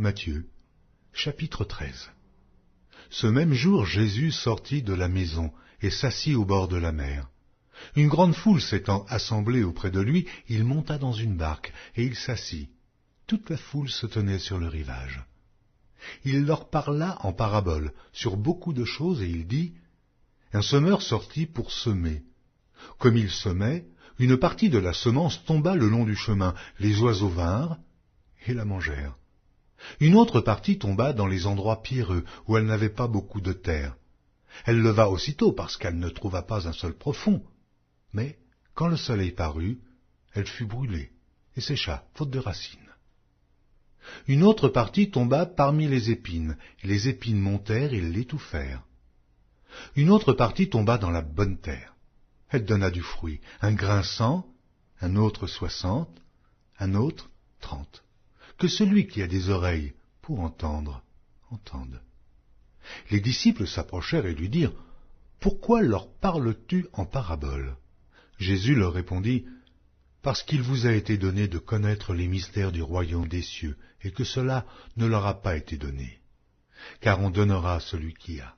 Matthieu, chapitre 13. Ce même jour, Jésus sortit de la maison et s'assit au bord de la mer. Une grande foule s'étant assemblée auprès de lui, il monta dans une barque et il s'assit. Toute la foule se tenait sur le rivage. Il leur parla en paraboles sur beaucoup de choses et il dit : Un semeur sortit pour semer. Comme il semait, une partie de la semence tomba le long du chemin. Les oiseaux vinrent et la mangèrent. Une autre partie tomba dans les endroits pierreux, où elle n'avait pas beaucoup de terre. Elle leva aussitôt, parce qu'elle ne trouva pas un seul profond. Mais, quand le soleil parut, elle fut brûlée, et sécha, faute de racines. Une autre partie tomba parmi les épines, et les épines montèrent et l'étouffèrent. Une autre partie tomba dans la bonne terre. Elle donna du fruit, un grain 100, un autre 60, un autre 30. Que celui qui a des oreilles pour entendre, entende. Les disciples s'approchèrent et lui dirent : Pourquoi leur parles-tu en paraboles ? Jésus leur répondit : Parce qu'il vous a été donné de connaître les mystères du royaume des cieux, et que cela ne leur a pas été donné. Car on donnera à celui qui a,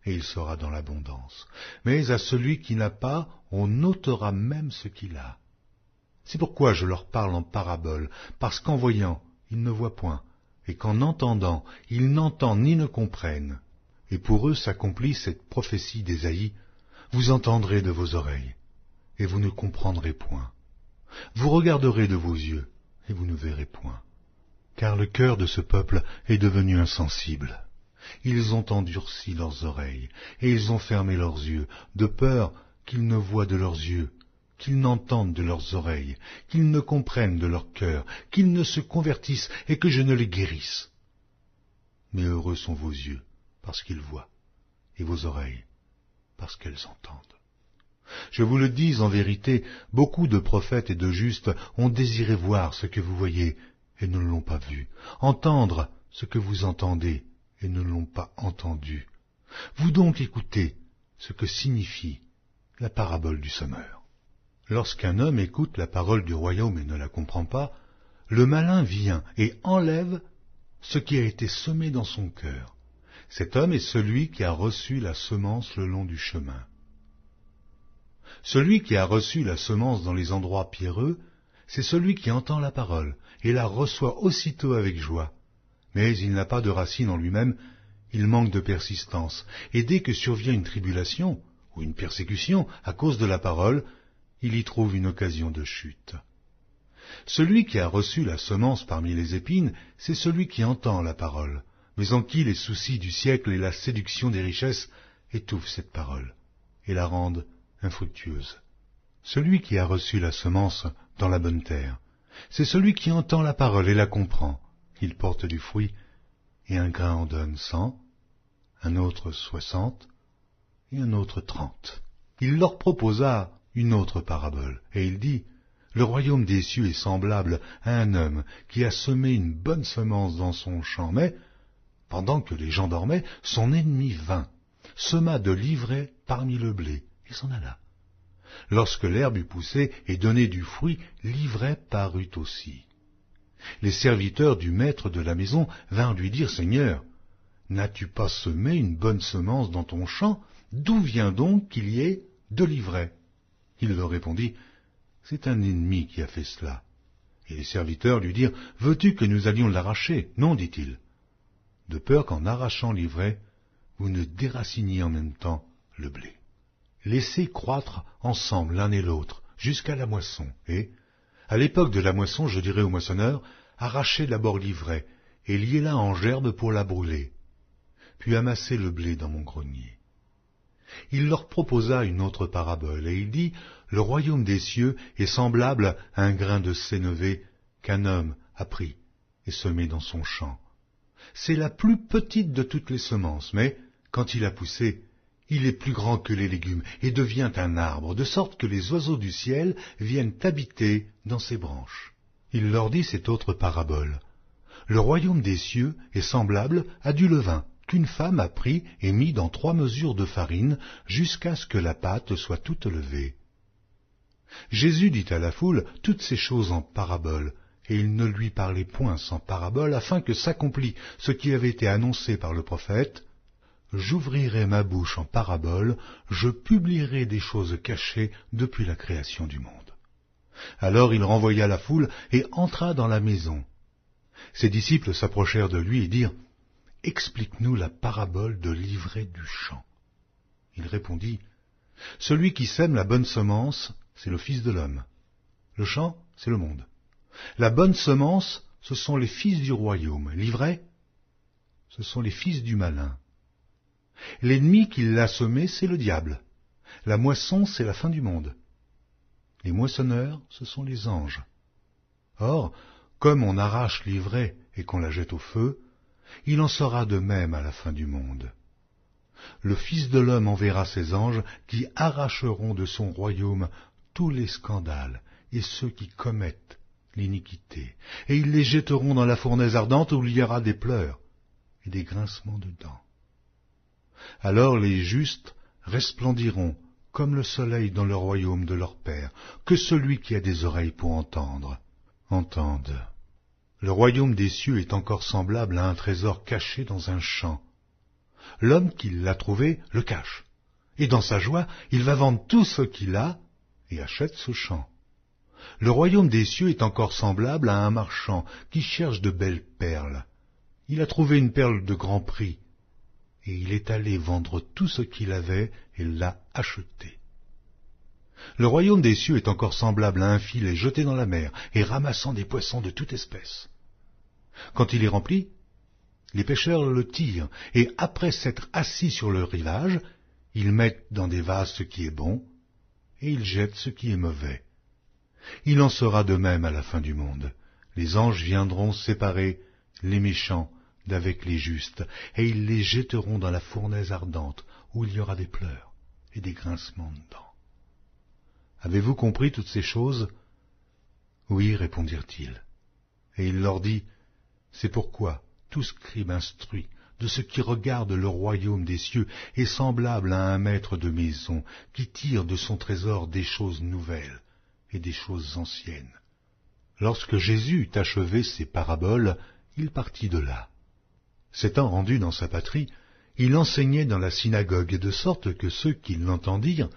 et il sera dans l'abondance. Mais à celui qui n'a pas, on ôtera même ce qu'il a. C'est pourquoi je leur parle en paraboles, parce qu'en voyant, ils ne voient point, et qu'en entendant, ils n'entendent ni ne comprennent. Et pour eux s'accomplit cette prophétie d'Ésaïe : Vous entendrez de vos oreilles, et vous ne comprendrez point. Vous regarderez de vos yeux, et vous ne verrez point. Car le cœur de ce peuple est devenu insensible. Ils ont endurci leurs oreilles, et ils ont fermé leurs yeux, de peur qu'ils ne voient de leurs yeux, qu'ils n'entendent de leurs oreilles, qu'ils ne comprennent de leur cœur, qu'ils ne se convertissent et que je ne les guérisse. Mais heureux sont vos yeux, parce qu'ils voient, et vos oreilles, parce qu'elles entendent. Je vous le dis en vérité, beaucoup de prophètes et de justes ont désiré voir ce que vous voyez et ne l'ont pas vu, entendre ce que vous entendez et ne l'ont pas entendu. Vous donc écoutez ce que signifie la parabole du semeur. Lorsqu'un homme écoute la parole du royaume et ne la comprend pas, le malin vient et enlève ce qui a été semé dans son cœur. Cet homme est celui qui a reçu la semence le long du chemin. Celui qui a reçu la semence dans les endroits pierreux, c'est celui qui entend la parole et la reçoit aussitôt avec joie. Mais il n'a pas de racine en lui-même, il manque de persistance, et dès que survient une tribulation ou une persécution à cause de la parole, il y trouve une occasion de chute. Celui qui a reçu la semence parmi les épines, c'est celui qui entend la parole, mais en qui les soucis du siècle et la séduction des richesses étouffent cette parole et la rendent infructueuse. Celui qui a reçu la semence dans la bonne terre, c'est celui qui entend la parole et la comprend. Il porte du fruit, et un grain en donne 100, un autre 60, et un autre 30. Il leur proposa une autre parabole, et il dit : Le royaume des cieux est semblable à un homme qui a semé une bonne semence dans son champ, mais, pendant que les gens dormaient, son ennemi vint, sema de l'ivraie parmi le blé, et s'en alla. Lorsque l'herbe eut poussé et donné du fruit, l'ivraie parut aussi. Les serviteurs du maître de la maison vinrent lui dire : Seigneur, n'as-tu pas semé une bonne semence dans ton champ ? D'où vient donc qu'il y ait de l'ivraie ? Il leur répondit : C'est un ennemi qui a fait cela. Et les serviteurs lui dirent : Veux-tu que nous allions l'arracher ? Non, dit-il, de peur qu'en arrachant l'ivraie, vous ne déraciniez en même temps le blé. Laissez croître ensemble l'un et l'autre jusqu'à la moisson, et, à l'époque de la moisson, je dirai au moissonneur : Arrachez d'abord l'ivraie, et liez-la en gerbe pour la brûler, puis amassez le blé dans mon grenier. Il leur proposa une autre parabole, et il dit : Le royaume des cieux est semblable à un grain de sénévé qu'un homme a pris et semé dans son champ. C'est la plus petite de toutes les semences, mais, quand il a poussé, il est plus grand que les légumes et devient un arbre, de sorte que les oiseaux du ciel viennent habiter dans ses branches. Il leur dit cette autre parabole. Le royaume des cieux est semblable à du levain qu'une femme a pris et mis dans 3 mesures de farine jusqu'à ce que la pâte soit toute levée. Jésus dit à la foule toutes ces choses en paraboles, et il ne lui parlait point sans parabole, afin que s'accomplît ce qui avait été annoncé par le prophète. J'ouvrirai ma bouche en parabole, je publierai des choses cachées depuis la création du monde. Alors il renvoya la foule et entra dans la maison. Ses disciples s'approchèrent de lui et dirent, « Explique-nous la parabole de l'ivraie du champ. » Il répondit, « Celui qui sème la bonne semence, c'est le Fils de l'homme. Le champ, c'est le monde. La bonne semence, ce sont les fils du royaume. L'ivraie, ce sont les fils du malin. L'ennemi qui l'a semé, c'est le diable. La moisson, c'est la fin du monde. Les moissonneurs, ce sont les anges. Or, comme on arrache l'ivraie et qu'on la jette au feu, il en sera de même à la fin du monde. Le Fils de l'homme enverra ses anges qui arracheront de son royaume tous les scandales et ceux qui commettent l'iniquité, et ils les jetteront dans la fournaise ardente où il y aura des pleurs et des grincements de dents. Alors les justes resplendiront comme le soleil dans le royaume de leur Père. Que celui qui a des oreilles pour entendre, entende. Le royaume des cieux est encore semblable à un trésor caché dans un champ. L'homme qui l'a trouvé le cache, et dans sa joie, il va vendre tout ce qu'il a et achète ce champ. Le royaume des cieux est encore semblable à un marchand qui cherche de belles perles. Il a trouvé une perle de grand prix, et il est allé vendre tout ce qu'il avait et l'a acheté. Le royaume des cieux est encore semblable à un filet jeté dans la mer et ramassant des poissons de toute espèce. Quand il est rempli, les pêcheurs le tirent, et après s'être assis sur le rivage, ils mettent dans des vases ce qui est bon, et ils jettent ce qui est mauvais. Il en sera de même à la fin du monde. Les anges viendront séparer les méchants d'avec les justes, et ils les jetteront dans la fournaise ardente, où il y aura des pleurs et des grincements de dents. Avez-vous compris toutes ces choses? Oui, répondirent-ils. Et il leur dit, c'est pourquoi tout scribe instruit de ce qui regarde le royaume des cieux est semblable à un maître de maison qui tire de son trésor des choses nouvelles et des choses anciennes. Lorsque Jésus eut achevé ces paraboles, il partit de là. S'étant rendu dans sa patrie, il enseignait dans la synagogue, de sorte que ceux qui l'entendirent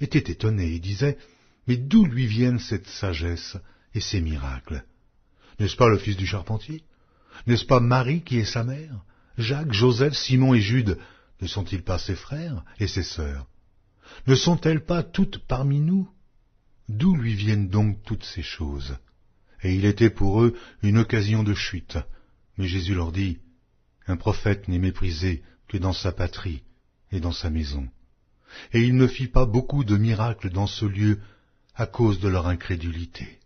étaient étonnés et disaient, « Mais d'où lui viennent cette sagesse et ces miracles? N'est-ce pas le fils du charpentier? N'est-ce pas Marie qui est sa mère? Jacques, Joseph, Simon et Jude, ne sont-ils pas ses frères et ses sœurs? Ne sont-elles pas toutes parmi nous? D'où lui viennent donc toutes ces choses? » Et il était pour eux une occasion de chute. Mais Jésus leur dit, « Un prophète n'est méprisé que dans sa patrie et dans sa maison. » Et il ne fit pas beaucoup de miracles dans ce lieu à cause de leur incrédulité.